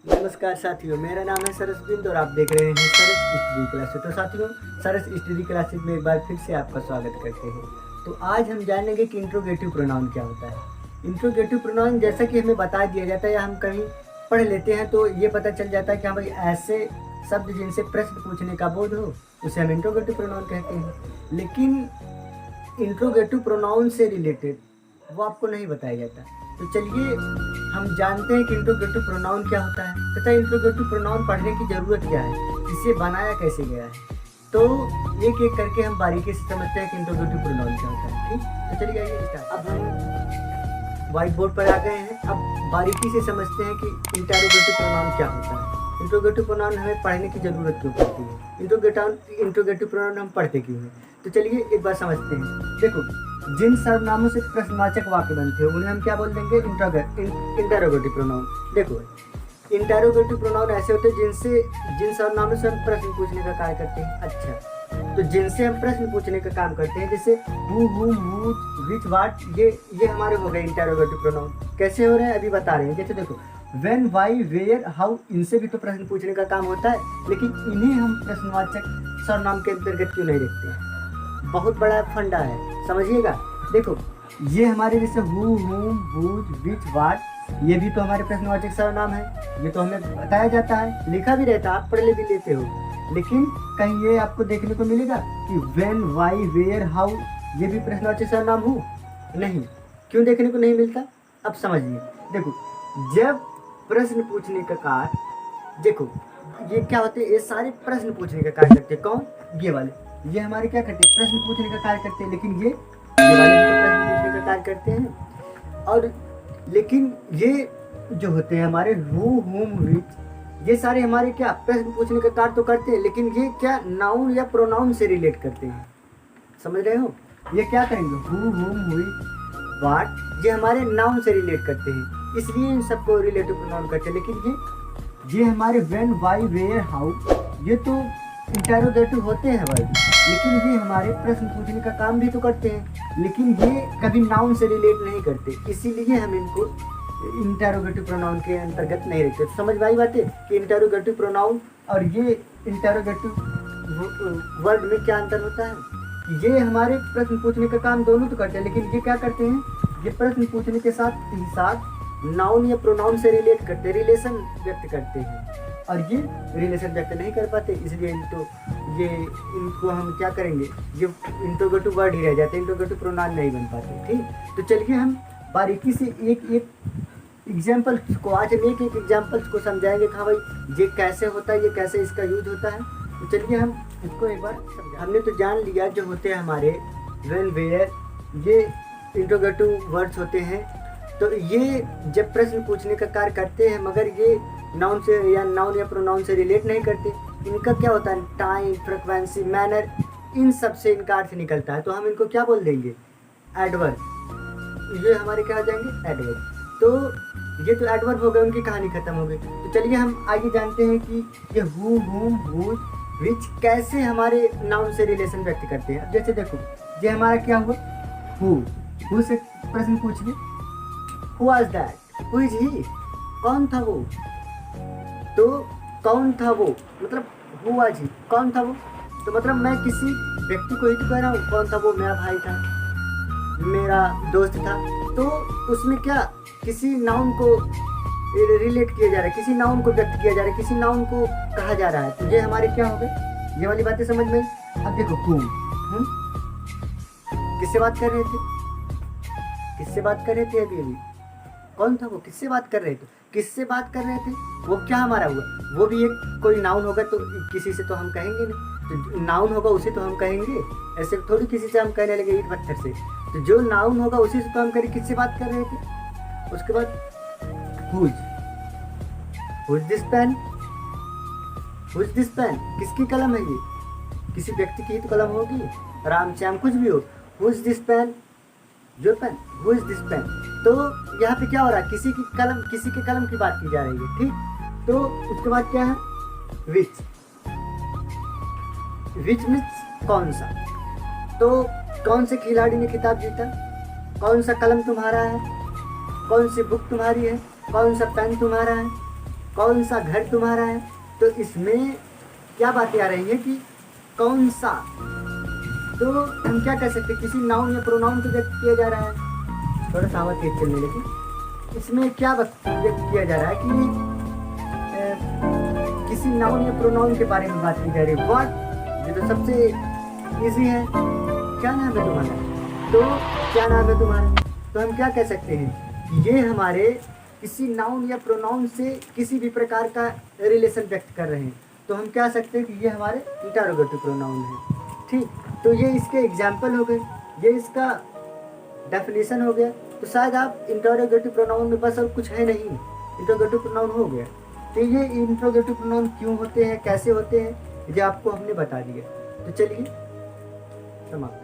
नमस्कार साथियों, मेरा नाम है सरस बिंद और आप देख रहे हैं सरस स्टडी क्लासेस। तो साथियों, सरस स्टडी क्लासेस में एक बार फिर से आपका स्वागत करते हैं। तो आज हम जानेंगे कि इंट्रोगेटिव प्रोनाउन क्या होता है। इंट्रोगेटिव प्रोनाउन जैसा कि हमें बता दिया जाता है या हम कहीं पढ़ लेते हैं तो ये पता चल जाता है कि हाँ भाई, ऐसे शब्द जिनसे प्रश्न पूछने का बोध हो उसे हम इंट्रोगेटिव प्रोनाउन कहते हैं। लेकिन इंट्रोगेटिव प्रोनाउन से रिलेटेड वो आपको नहीं बताया जाता। तो चलिए हम जानते हैं कि इंट्रोगेटिव प्रोनाउन क्या होता है तथा इंट्रोगेटिव प्रोनाउन पढ़ने की ज़रूरत क्या है, इसे बनाया कैसे गया है। तो एक एक करके हम बारीकी से समझते हैं कि इंट्रोगेटिव प्रोनाउन क्या होता है। ठीक, तो चलिए आइए स्टार्ट। अब हम व्हाइट बोर्ड पर आ गए हैं। अब बारीकी से समझते हैं कि इंटरोगेटिव प्रोनाउन क्या होता है। इंट्रोगेटिव प्रोनाउन हमें पढ़ने की ज़रूरत क्यों पड़ती है, इंट्रोगेटिव प्रोनाउन हम पढ़ते क्यों हैं। तो चलिए एक बार समझते हैं। देखो, जिन सर्वनामों से प्रश्नवाचक वाक्य बनते हैं उन्हें हम क्या बोल देंगे, इंटरोगेटिव प्रोनाउन। देखो, इंटरोगेटिव प्रोनाउन ऐसे होते हैं जिन सर्वनामों से हम प्रश्न पूछने का कार्य करते हैं। अच्छा, तो जिनसे हम प्रश्न पूछने का काम करते हैं, जैसे हु, विच, व्हाट, ये हमारे हो गए इंटरोगेटिव प्रोनाउन। कैसे हो रहे हैं अभी बता रहे हैं। जैसे देखो, व्हेन, व्हाई, वेयर, हाउ, इनसे भी तो प्रश्न पूछने का काम होता है, लेकिन इन्हें हम प्रश्नवाचक सर्वनाम के अंतर्गत क्यों नहीं रखते हैं। बहुत बड़ा फंडा है, समझिएगा। देखो, ये हमारे जैसे हु, हुम, हुज, विच, व्हाट, ये भी तो हमारे प्रश्नवाचक सर्वनाम है। ये तो हमें बताया जाता है, लिखा भी रहता है, आप पढ़ ले भी लेते हो। लेकिन कहीं ये आपको देखने को मिलेगा कि व्हेन, व्हाई, वेयर, हाउ, ये भी प्रश्नवाचक सर्वनाम हो? नहीं। क्यों देखने को नहीं मिलता, अब समझिए। देखो, जब प्रश्न पूछने का कार्य, देखो ये क्या होते हैं, ये सारे प्रश्न पूछने का कार्य करते हैं। कौन? ये वाले, ये हमारे क्या करते हैं, प्रश्न पूछने का कार्य करते हैं। लेकिन ये वाले भी तो प्रश्न पूछने का कार्य करते हैं। और लेकिन ये जो होते हैं हमारे हु, हुम, विच, ये सारे हमारे क्या प्रश्न पूछने का कार्य तो करते हैं, लेकिन ये क्या नाउन या प्रोनाउन से रिलेट करते हैं। समझ रहे हो, ये क्या करेंगे, हु, हुम, हुई, व्हाट, ये हमारे नाउन से रिलेट करते हैं, इसलिए इन सबको रिलेटिव प्रोनाउन करते हैं। लेकिन ये हमारे व्हेन, व्हाई, वेयर, हाउ, ये तो इंटरोगेटिव होते हैं भाई, लेकिन ये हमारे प्रश्न पूछने का काम भी तो करते हैं, लेकिन ये कभी नाउन से रिलेट नहीं करते, इसीलिए हम इनको इंटरोगेटिव प्रोनाउन के अंतर्गत नहीं रखते। तो समझ भाई बातें कि इंटरोगेटिव प्रोनाउन और ये इंटरोगेटिव वर्ड में क्या अंतर होता है। ये हमारे प्रश्न पूछने का काम दोनों तो करते हैं, लेकिन ये क्या करते हैं, ये प्रश्न पूछने के साथ ही साथ नाउन या प्रोनाउन से रिलेट करते हैं, रिलेशन व्यक्त करते हैं, और ये रिलेशन व्यक्त नहीं कर पाते, इसलिए इनको हम क्या करेंगे, ये इंट्रोगेटिव वर्ड ही रह जाते हैं, इंट्रोगेटिव प्रोनाउन नहीं बन पाते। ठीक, तो चलिए हम बारीकी से एक एक एग्जाम्पल्स को, आज हम एक एक एग्जाम्पल्स को समझाएंगे कि हाँ भाई ये कैसे होता है, ये कैसे इसका यूज होता है। तो चलिए हम इसको एक बार हमने तो जान लिया जो होते हैं हमारे व्हेन, वेयर, ये इंट्रोगेटिव वर्ड्स होते हैं। तो ये जब प्रश्न पूछने का कार्य करते हैं, मगर ये नाउन या प्रोनाउन से रिलेट नहीं करते। इनका क्या होता है, टाइम, फ्रीक्वेंसी, मैनर, इन सब से इनका अर्थ निकलता है। तो हम इनको क्या बोल देंगे, एडवर्ब। ये हमारे क्या हो जाएंगे, एडवर्ब। तो ये तो एडवर्ब हो गए, उनकी कहानी खत्म हो गई। तो चलिए हम आगे जानते हैं कि ये हु, हुम, हुज, विच कैसे हमारे नाउन से रिलेशन व्यक्त करते हैं। अब जैसे देखो, ये हमारा क्या हुआ, हु से प्रश्न पूछिए, who was that, who is he, कौन था वो। तो कौन था वो मतलब हु वाज ही, कौन था वो, तो मतलब मैं किसी व्यक्ति को ही तो कह रहा हूँ। कौन था वो, मेरा भाई था, मेरा दोस्त था। तो उसमें क्या किसी नाउन को रिलेट किया जा रहा है, किसी नाउन को व्यक्त किया जा रहा है, किसी नाउन को कहा जा रहा है। तो ये हमारे क्या हो गए, ये वाली बातें समझ में। अब देखो, हम किससे बात कर रहे थे, किससे बात कर रहे थे अभी कौन था वो, किससे बात कर रहे थे, किससे बात कर रहे थे, वो क्या हमारा हुआ, वो भी एक कोई नाउन होगा। तो किसी से तो हम कहेंगे नहीं, तो नाउन होगा उसे तो हम कहेंगे, ऐसे थोड़ी किसी से हम कहने लगे ईट पत्थर से। तो जो नाउन होगा उसी से तो हम करें, किससे बात कर रहे थे। उसके बाद whose this pen, whose this pen, किसकी कलम है ये, किसी व्यक्ति की ही तो कलम होगी, राम श्याम कुछ भी हो। Whose this pen, your pen, whose this pen. तो यहाँ पे क्या हो रहा है, किसी के कलम की बात की जा रही है। ठीक, तो उसके बाद क्या है, विच, विच मीन्स कौन सा। तो कौन से खिलाड़ी ने खिताब जीता, कौन सा कलम तुम्हारा है, कौन सी बुक तुम्हारी है, कौन सा पेन तुम्हारा है, कौन सा घर तुम्हारा है, तो इसमें क्या बातें आ रही है कि कौन सा, तो हम क्या कह सकते हैं, किसी नाउन या प्रोनाउन को व्यक्त किया जा रहा है। थोड़ा सा आवाज तेज चलने लगी। इसमें क्या व्यक्त किया जा रहा है कि किसी नाउन या प्रोनाउन के बारे में बात की जा रही है। व्हाट, ये तो सबसे इजी है। क्या नाम है तुम्हारा, तो क्या नाम है तुम्हारा, तो हम क्या कह सकते हैं, ये हमारे किसी नाउन या प्रोनाउन से किसी भी प्रकार का रिलेशन व्यक्त कर रहे हैं, तो हम कह सकते हैं कि ये हमारे इंटरोगेटिव प्रोनाउन है। ठीक, तो ये इसके एग्जाम्पल हो गए, ये इसका डेफिनेशन हो गया। तो शायद आप इंटरोगेटिव प्रोनाउन में बस और कुछ है नहीं, इंटरोगेटिव प्रोनाउन हो गया। तो ये इंटरोगेटिव प्रोनाउन क्यों होते हैं, कैसे होते हैं, ये आपको हमने बता दिया। तो चलिए समाप्त।